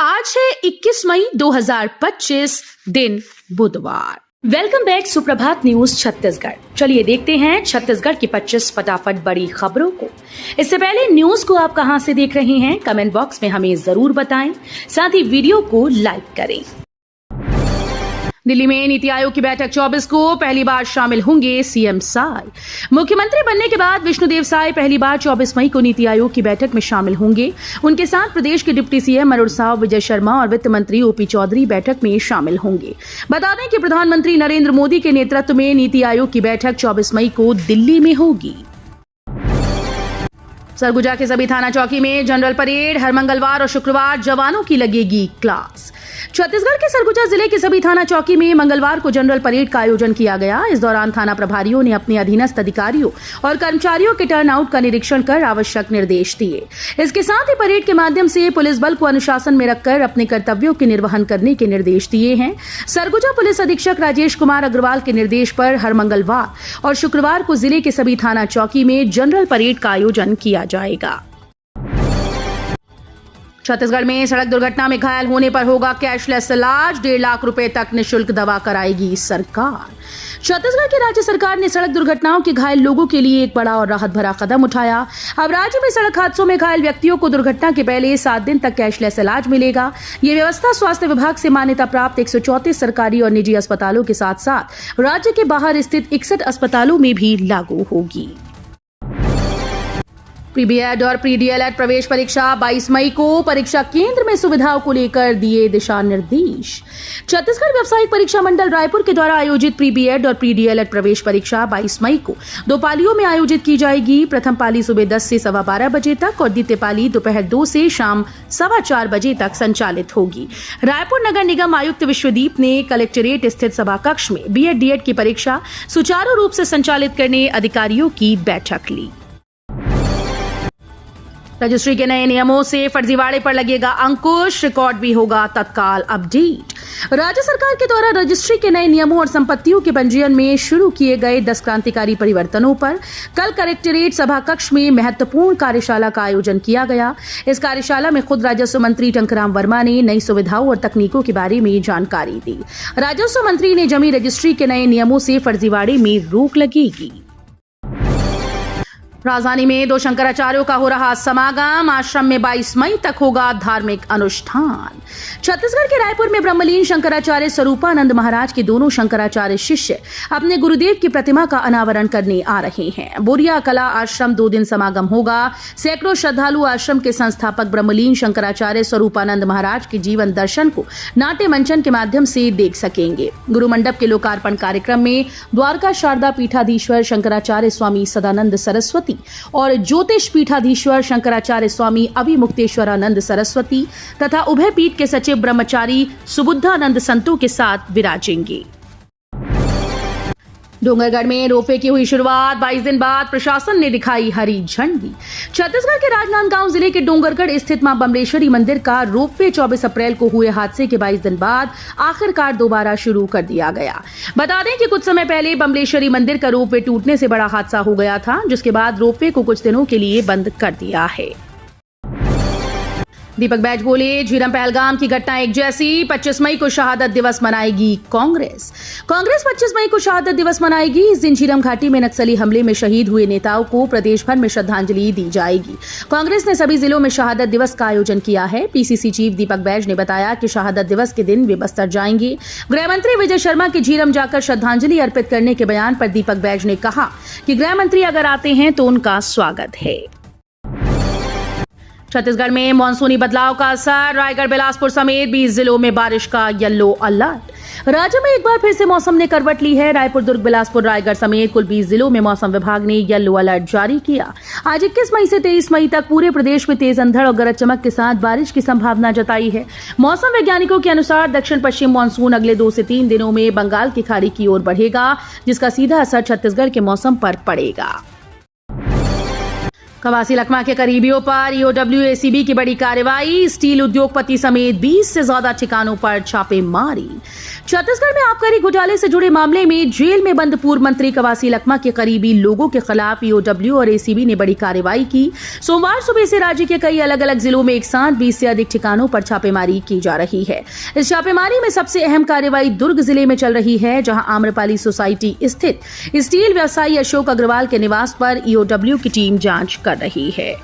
आज है 21 मई 2025 दिन बुधवार। वेलकम बैक सुप्रभात न्यूज छत्तीसगढ़। चलिए देखते हैं छत्तीसगढ़ की 25 फटाफट बड़ी खबरों को। इससे पहले न्यूज को आप कहां से देख रहे हैं कमेंट बॉक्स में हमें जरूर बताएं, साथ ही वीडियो को लाइक करें। दिल्ली में नीति आयोग की बैठक 24 को पहली बार शामिल होंगे सीएम साय। मुख्यमंत्री बनने के बाद विष्णुदेव साय पहली बार 24 मई को नीति आयोग की बैठक में शामिल होंगे। उनके साथ प्रदेश के डिप्टी सीएम अरुण साव, विजय शर्मा और वित्त मंत्री ओपी चौधरी बैठक में शामिल होंगे। बता दें कि प्रधानमंत्री नरेंद्र मोदी के नेतृत्व में नीति आयोग की बैठक 24 मई को दिल्ली में होगी। सरगुजा के सभी थाना चौकी में जनरल परेड। हर मंगलवार और शुक्रवार जवानों की लगेगी क्लास। छत्तीसगढ़ के सरगुजा जिले के सभी थाना चौकी में मंगलवार को जनरल परेड का आयोजन किया गया। इस दौरान थाना प्रभारियों ने अपने अधीनस्थ अधिकारियों और कर्मचारियों के टर्नआउट का निरीक्षण कर आवश्यक निर्देश दिए। इसके साथ ही परेड के माध्यम से पुलिस बल को अनुशासन में रखकर अपने कर्तव्यों के निर्वहन करने के निर्देश दिए हैं। सरगुजा पुलिस अधीक्षक राजेश कुमार अग्रवाल के निर्देश पर हर मंगलवार और शुक्रवार को जिले के सभी थाना चौकी में जनरल परेड का आयोजन किया जाएगा। छत्तीसगढ़ में सड़क दुर्घटना में घायल होने पर होगा कैशलेस इलाज। 1.5 लाख रुपए तक निःशुल्क दवा कराएगी सरकार। छत्तीसगढ़ की राज्य सरकार ने सड़क दुर्घटनाओं के घायल लोगों के लिए एक बड़ा और राहत भरा कदम उठाया। अब राज्य में सड़क हादसों में घायल व्यक्तियों को दुर्घटना के पहले 7 दिन तक कैशलेस इलाज मिलेगा। ये व्यवस्था स्वास्थ्य विभाग से मान्यता प्राप्त 134 सरकारी और निजी अस्पतालों के साथ साथ राज्य के बाहर स्थित 61 अस्पतालों में भी लागू होगी। प्री बीएड और प्री डीएलएड प्रवेश परीक्षा 22 मई को। परीक्षा केंद्र में सुविधाओं को लेकर दिए दिशा निर्देश। छत्तीसगढ़ व्यावसायिक परीक्षा मंडल रायपुर के द्वारा आयोजित प्री बीएड और प्री डीएलएड प्रवेश परीक्षा 22 मई को 2 पालियों में आयोजित की जाएगी। प्रथम पाली सुबह 10 से 12:15 बजे तक और द्वितीय पाली दोपहर 2 से शाम 4:15 बजे तक संचालित होगी। रायपुर नगर निगम आयुक्त विश्वदीप ने कलेक्ट्रेट स्थित सभा कक्ष में बीएड डीएड की परीक्षा सुचारू रूप से संचालित करने अधिकारियों की बैठक ली। रजिस्ट्री के नए नियमों से फर्जीवाड़े पर लगेगा अंकुश। रिकॉर्ड भी होगा तत्काल अपडेट। राज्य सरकार के द्वारा रजिस्ट्री के नए नियमों और संपत्तियों के पंजीयन में शुरू किए गए 10 क्रांतिकारी परिवर्तनों पर कल कलेक्ट्रेट सभा कक्ष में महत्वपूर्ण कार्यशाला का आयोजन किया गया। इस कार्यशाला में खुद राजस्व मंत्री टंकराम वर्मा ने नई सुविधाओं और तकनीकों के बारे में जानकारी दी। राजस्व मंत्री ने जमी रजिस्ट्री के नए नियमों से फर्जीवाड़े में रोक लगेगी। राजधानी में 2 शंकराचार्यों का हो रहा समागम। आश्रम में 22 मई तक होगा धार्मिक अनुष्ठान। छत्तीसगढ़ के रायपुर में ब्रह्मलीन शंकराचार्य स्वरूपानंद महाराज के दोनों शंकराचार्य शिष्य अपने गुरुदेव की प्रतिमा का अनावरण करने आ रहे हैं। बोरिया कला आश्रम 2 दिन समागम होगा। सैकड़ों श्रद्धालु आश्रम के संस्थापक ब्रह्मलीन शंकराचार्य स्वरूपानंद महाराज के जीवन दर्शन को नाट्य मंचन के माध्यम से देख सकेंगे। गुरु मंडप के लोकार्पण कार्यक्रम में द्वारका शारदा पीठाधीश्वर शंकराचार्य स्वामी सदानंद सरस्वती और ज्योतिष पीठाधीश्वर शंकराचार्य स्वामी अभिमुक्तेश्वरानंद सरस्वती तथा उभय पीठ के सचिव ब्रह्मचारी सुबुद्धानंद संतों के साथ विराजेंगे। डोंगरगढ़ में रोपवे की हुई शुरुआत। 22 दिन बाद प्रशासन ने दिखाई हरी झंडी। छत्तीसगढ़ के राजनांदगांव जिले के डोंगरगढ़ स्थित मां बमलेश्वरी मंदिर का रोपवे 24 अप्रैल को हुए हादसे के 22 दिन बाद आखिरकार दोबारा शुरू कर दिया गया। बता दें कि कुछ समय पहले बमलेश्वरी मंदिर का रोपवे टूटने से बड़ा हादसा हो गया था, जिसके बाद रोपवे को कुछ दिनों के लिए बंद कर दिया है। दीपक बैज बोले, झीरम पहलगाम की घटना एक जैसी। 25 मई को शहादत दिवस मनाएगी कांग्रेस। कांग्रेस 25 मई को शहादत दिवस मनाएगी। इस दिन झीरम घाटी में नक्सली हमले में शहीद हुए नेताओं को प्रदेश भर में श्रद्धांजलि दी जाएगी। कांग्रेस ने सभी जिलों में शहादत दिवस का आयोजन किया है। पीसीसी चीफ दीपक बैज ने बताया कि शहादत दिवस के दिन वे बस्तर जाएंगे। गृह मंत्री विजय शर्मा के झीरम जाकर श्रद्धांजलि अर्पित करने के बयान पर दीपक बैज ने कहा कि गृह मंत्री अगर आते हैं तो उनका स्वागत है। छत्तीसगढ़ में मानसूनी बदलाव का असर। रायगढ़, बिलासपुर समेत 20 जिलों में बारिश का येलो अलर्ट। राज्य में एक बार फिर से मौसम ने करवट ली है। रायपुर, दुर्ग, बिलासपुर, रायगढ़ समेत कुल 20 जिलों में मौसम विभाग ने येलो अलर्ट जारी किया। आज 21 मई से 23 मई तक पूरे प्रदेश में तेज अंधड़ और गरज चमक के साथ बारिश की संभावना जताई है। मौसम वैज्ञानिकों के अनुसार दक्षिण पश्चिम मानसून अगले 2 से 3 दिनों में बंगाल की खाड़ी की ओर बढ़ेगा, जिसका सीधा असर छत्तीसगढ़ के मौसम पर पड़ेगा। कवासी लखमा के करीबियों पर ईओडब्ल्यू एसीबी की बड़ी कार्रवाई, स्टील उद्योगपति समेत 20 से ज्यादा ठिकानों पर छापेमारी। छत्तीसगढ़ में आबकारी घोटाले से जुड़े मामले में जेल में बंद पूर्व मंत्री कवासी लखमा के करीबी लोगों के खिलाफ ईओडब्ल्यू और एसीबी ने बड़ी कार्रवाई की। सोमवार सुबह से राज्य के कई अलग अलग जिलों में एक साथ 20 से अधिक ठिकानों पर छापेमारी की जा रही है। इस छापेमारी में सबसे अहम कार्रवाई दुर्ग जिले में चल रही है, जहां आम्रपाली सोसाइटी स्थित स्टील व्यवसायी अशोक अग्रवाल के निवास पर ईओडब्ल्यू की टीम जांच कर रही है।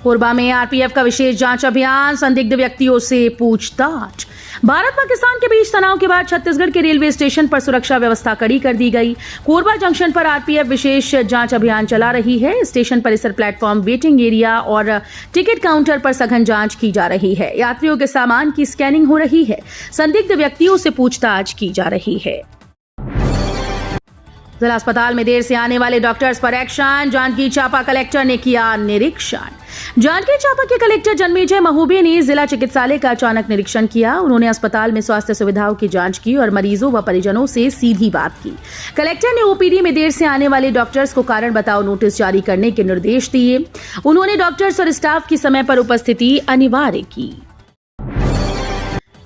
कोरबा में आरपीएफ का विशेष जांच अभियान, संदिग्ध व्यक्तियों से पूछताछ। भारत पाकिस्तान के बीच तनाव के बाद छत्तीसगढ़ के रेलवे स्टेशन पर सुरक्षा व्यवस्था कड़ी कर दी गई। कोरबा जंक्शन पर आरपीएफ विशेष जांच अभियान चला रही है। स्टेशन परिसर, प्लेटफॉर्म, वेटिंग एरिया और टिकट काउंटर पर सघन जांच की जा रही है। यात्रियों के सामान की स्कैनिंग हो रही है। संदिग्ध व्यक्तियों से पूछताछ की जा रही है। जिला अस्पताल में देर से आने वाले डॉक्टर्स पर एक्शन, जांजगीर चांपा कलेक्टर ने किया निरीक्षण। जांजगीर चांपा के कलेक्टर जन्मेजय महोबे ने जिला चिकित्सालय का अचानक निरीक्षण किया। उन्होंने अस्पताल में स्वास्थ्य सुविधाओं की जांच की और मरीजों व परिजनों से सीधी बात की। कलेक्टर ने ओपीडी में देर से आने वाले डॉक्टर्स को कारण बताओ नोटिस जारी करने के निर्देश दिए। उन्होंने डॉक्टर्स और स्टाफ की समय पर उपस्थिति अनिवार्य की।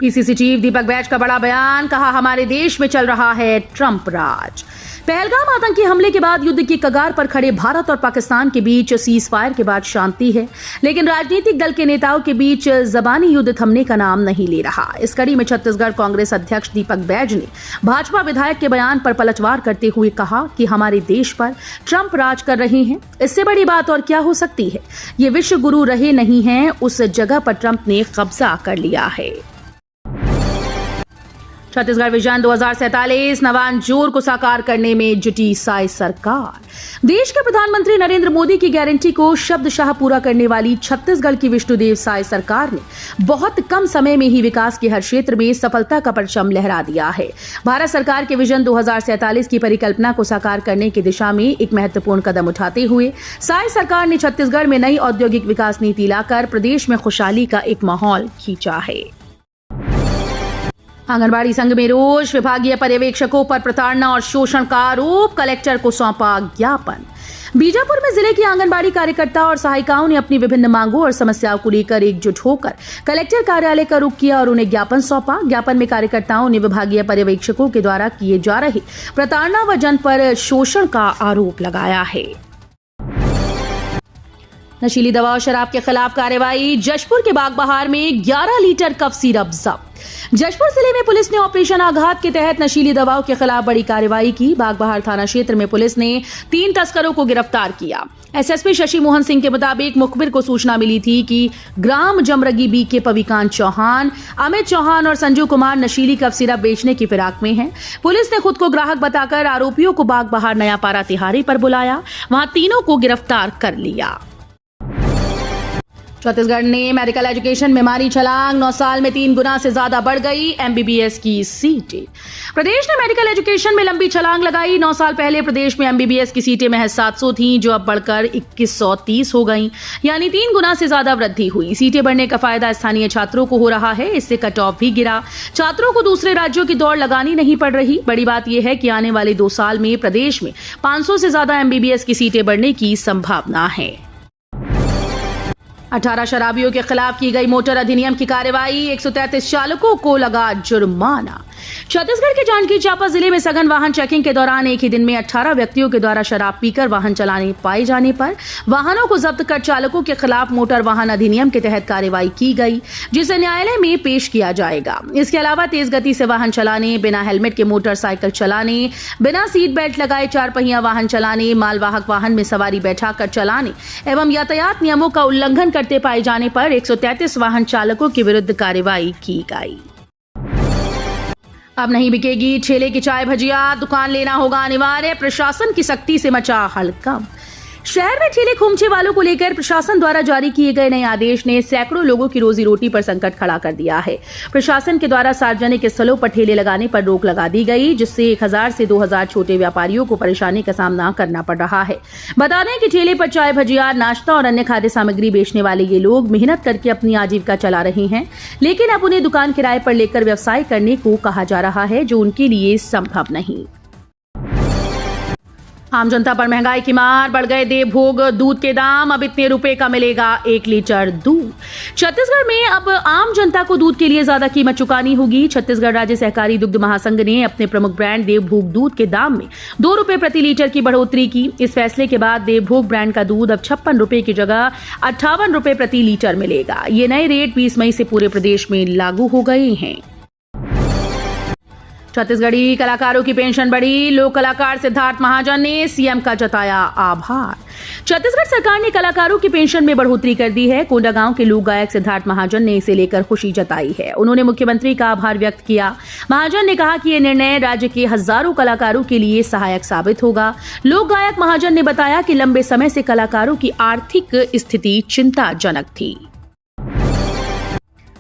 पीसीसी चीफ दीपक बैज का बड़ा बयान, कहा हमारे देश में चल रहा है ट्रंप राज। पहलगाम आतंकी हमले के बाद युद्ध की कगार पर खड़े भारत और पाकिस्तान के बीच सीज फायर के बाद शांति है, लेकिन राजनीतिक दल के नेताओं के बीच जबानी युद्ध थमने का नाम नहीं ले रहा। इस कड़ी में छत्तीसगढ़ कांग्रेस अध्यक्ष दीपक बैज ने भाजपा विधायक के बयान पर पलटवार करते हुए कहा कि हमारे देश पर ट्रंप राज कर रहे हैं। इससे बड़ी बात और क्या हो सकती है। ये विश्व गुरु रहे नहीं हैं, उस जगह पर ट्रंप ने कब्जा कर लिया है। छत्तीसगढ़ विजन 2047 नवांजोर को साकार करने में जुटी साई सरकार। देश के प्रधानमंत्री नरेंद्र मोदी की गारंटी को शब्दशः पूरा करने वाली छत्तीसगढ़ की विष्णुदेव साई सरकार ने बहुत कम समय में ही विकास के हर क्षेत्र में सफलता का परचम लहरा दिया है। भारत सरकार के विजन 2047 की परिकल्पना को साकार करने की दिशा में एक महत्वपूर्ण कदम उठाते हुए साई सरकार ने छत्तीसगढ़ में नई औद्योगिक विकास नीति लाकर प्रदेश में खुशहाली का एक माहौल खींचा है। आंगनबाड़ी संघ में रोष, विभागीय पर्यवेक्षकों पर प्रताड़ना और शोषण का आरोप, कलेक्टर को सौंपा ज्ञापन। बीजापुर में जिले की आंगनबाड़ी कार्यकर्ता और सहायिकाओं ने अपनी विभिन्न मांगों और समस्याओं को लेकर एकजुट होकर कलेक्टर कार्यालय का रुख किया और उन्हें ज्ञापन सौंपा। ज्ञापन में कार्यकर्ताओं ने विभागीय पर्यवेक्षकों के द्वारा किए जा रहे प्रताड़ना व जन पर शोषण का आरोप लगाया है। नशीली दवा और शराब के खिलाफ कार्रवाई, जशपुर के बागबहार में 11 लीटर कफ सिरप जब्त। जशपुर जिले में पुलिस ने ऑपरेशन आघात के तहत नशीली दवाओं के खिलाफ बड़ी कार्रवाई की। बागबहार थाना क्षेत्र में पुलिस ने 3 तस्करों को गिरफ्तार किया। एसएसपी शशि मोहन सिंह के मुताबिक मुखबिर को सूचना मिली थी कि ग्राम जमरगी बी के पविकांत चौहान, अमित चौहान और संजू कुमार नशीली कफ सिरप बेचने की फिराक में हैं। पुलिस ने खुद को ग्राहक बताकर आरोपियों को बागबहार नयापारा तिहारी पर बुलाया। वहां तीनों को गिरफ्तार कर लिया। छत्तीसगढ़ ने मेडिकल एजुकेशन में मारी छलांग, 9 साल में 3 गुना से ज्यादा बढ़ गई एमबीबीएस की सीटें। प्रदेश ने मेडिकल एजुकेशन में लंबी छलांग लगाई। 9 साल पहले प्रदेश में एमबीबीएस की सीटें महज 700 थीं, जो अब बढ़कर 2130 हो गईं, यानी 3 गुना से ज्यादा वृद्धि हुई। सीटें बढ़ने का फायदा स्थानीय छात्रों को हो रहा है, इससे कट ऑफ भी गिरा। छात्रों को दूसरे राज्यों की दौड़ लगानी नहीं पड़ रही। बड़ी बात यह है कि आने वाले 2 साल में प्रदेश में 500 से ज्यादा एमबीबीएस की सीटें बढ़ने की संभावना है। 18 शराबियों के खिलाफ की गई मोटर अधिनियम की कार्रवाई, 133 चालकों को लगा जुर्माना। छत्तीसगढ़ के जांजगीर चांपा जिले में सघन वाहन चेकिंग के दौरान एक ही दिन में 18 व्यक्तियों के द्वारा शराब पीकर वाहन चलाने पाए जाने पर वाहनों को जब्त कर चालकों के खिलाफ मोटर वाहन अधिनियम के तहत कार्रवाई की गई, जिसे न्यायालय में पेश किया जाएगा। इसके अलावा तेज गति से वाहन चलाने, बिना हेलमेट के मोटरसाइकिल चलाने, बिना सीट बेल्ट लगाए 4 पहिया वाहन चलाने, मालवाहक वाहन में सवारी बैठाकर चलाने एवं यातायात नियमों का उल्लंघन करते पाए जाने पर 133 वाहन चालकों के विरुद्ध कार्रवाई की गई। अब नहीं बिकेगी ठेले की चाय भजिया, दुकान लेना होगा अनिवार्य, प्रशासन की सख्ती से मचा हड़कंप। शहर में ठेले खोमचे वालों को लेकर प्रशासन द्वारा जारी किए गए नए आदेश ने सैकड़ों लोगों की रोजी रोटी पर संकट खड़ा कर दिया है। प्रशासन के द्वारा सार्वजनिक स्थलों पर ठेले लगाने पर रोक लगा दी गई, जिससे 1000 से 2000 छोटे व्यापारियों को परेशानी का सामना करना पड़ रहा है। बता दें कि ठेले पर चाय भजिया, नाश्ता और अन्य खाद्य सामग्री बेचने वाले ये लोग मेहनत करके अपनी आजीविका चला रहे हैं, लेकिन अब उन्हें दुकान किराए पर लेकर व्यवसाय करने को कहा जा रहा है, जो उनके लिए संभव नहीं। आम जनता पर महंगाई की मार, बढ़ गए देवभोग दूध के दाम। अब इतने रुपए का मिलेगा 1 लीटर दूध। छत्तीसगढ़ में अब आम जनता को दूध के लिए ज्यादा कीमत चुकानी होगी। छत्तीसगढ़ राज्य सहकारी दुग्ध महासंघ ने अपने प्रमुख ब्रांड देवभोग दूध के दाम में 2 रुपए प्रति लीटर की बढ़ोतरी की। इस फैसले के बाद देवभोग ब्रांड का दूध अब 56 रुपए की जगह 58 रुपए प्रति लीटर मिलेगा। ये नए रेट 20 मई से पूरे प्रदेश में लागू हो गए हैं। छत्तीसगढ़ी कलाकारों की पेंशन बढ़ी। लोक कलाकार सिद्धार्थ महाजन ने सीएम का जताया आभार। छत्तीसगढ़ सरकार ने कलाकारों की पेंशन में बढ़ोतरी कर दी है। कोंडागांव के लोक गायक सिद्धार्थ महाजन ने इसे लेकर खुशी जताई है। उन्होंने मुख्यमंत्री का आभार व्यक्त किया। महाजन ने कहा कि यह निर्णय राज्य के हजारों कलाकारों के लिए सहायक साबित होगा। लोक गायक महाजन ने बताया कि लंबे समय से कलाकारों की आर्थिक स्थिति चिंताजनक थी।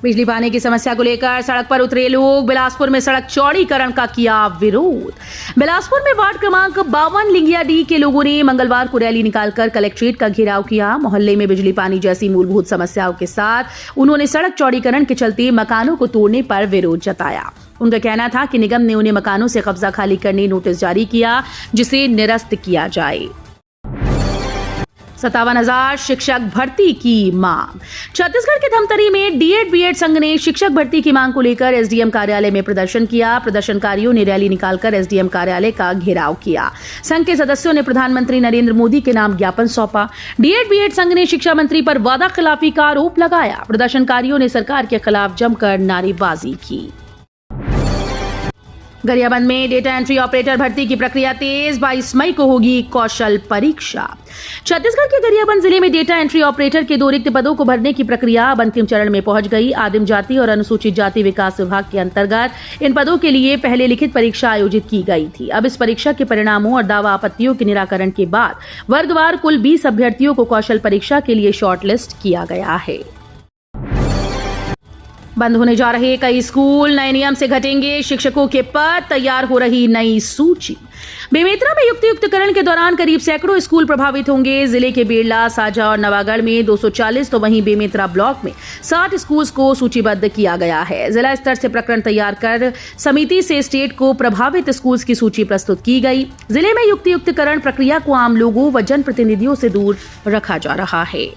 बिजली पानी की समस्या को लेकर सड़क पर उतरे लोग। बिलासपुर में सड़क चौड़ीकरण का किया विरोध। बिलासपुर में वार्ड क्रमांक 52 लिंगिया डी के लोगों ने मंगलवार को रैली निकालकर कलेक्ट्रेट का घेराव किया। मोहल्ले में बिजली पानी जैसी मूलभूत समस्याओं के साथ उन्होंने सड़क चौड़ीकरण के चलते मकानों को तोड़ने पर विरोध जताया। उनका कहना था कि निगम ने उन्हें मकानों से कब्जा खाली करने नोटिस जारी किया, जिसे निरस्त किया जाए। 57,000 शिक्षक भर्ती की मांग। छत्तीसगढ़ के धमतरी में डीएड बीएड संघ ने शिक्षक भर्ती की मांग को लेकर एसडीएम कार्यालय में प्रदर्शन किया। प्रदर्शनकारियों ने रैली निकालकर एसडीएम कार्यालय का घेराव किया। संघ के सदस्यों ने प्रधानमंत्री नरेंद्र मोदी के नाम ज्ञापन सौंपा। डीएड बीएड संघ ने शिक्षा मंत्री पर वादा खिलाफी का आरोप लगाया। प्रदर्शनकारियों ने सरकार के खिलाफ जमकर नारेबाजी की। गरियाबंद में डेटा एंट्री ऑपरेटर भर्ती की प्रक्रिया तेज। 22 मई को होगी कौशल परीक्षा। छत्तीसगढ़ के गरियाबंद जिले में डेटा एंट्री ऑपरेटर के 2 रिक्त पदों को भरने की प्रक्रिया अब अंतिम चरण में पहुंच गई। आदिम जाति और अनुसूचित जाति विकास विभाग के अंतर्गत इन पदों के लिए पहले लिखित परीक्षा आयोजित की गई थी। अब इस परीक्षा के परिणामों और दावा आपत्तियों के निराकरण के बाद वर्गवार कुल 20 अभ्यर्थियों को कौशल परीक्षा के लिए शॉर्टलिस्ट किया गया है। बंद होने जा रहे कई स्कूल, नए नियम से घटेंगे शिक्षकों के पद, तैयार हो रही नई सूची। बेमेतरा में युक्तियुक्तकरण के दौरान करीब सैकड़ों स्कूल प्रभावित होंगे। जिले के बेरला, साजा और नवागढ़ में 240 तो वहीं बेमेतरा ब्लॉक में 60 स्कूल्स को सूचीबद्ध किया गया है। जिला स्तर से प्रकरण तैयार कर समिति से स्टेट को प्रभावित स्कूल्स की सूची प्रस्तुत की गई। जिले में युक्तियुक्तकरण प्रक्रिया को आम लोगों व जनप्रतिनिधियों से दूर रखा जा रहा है।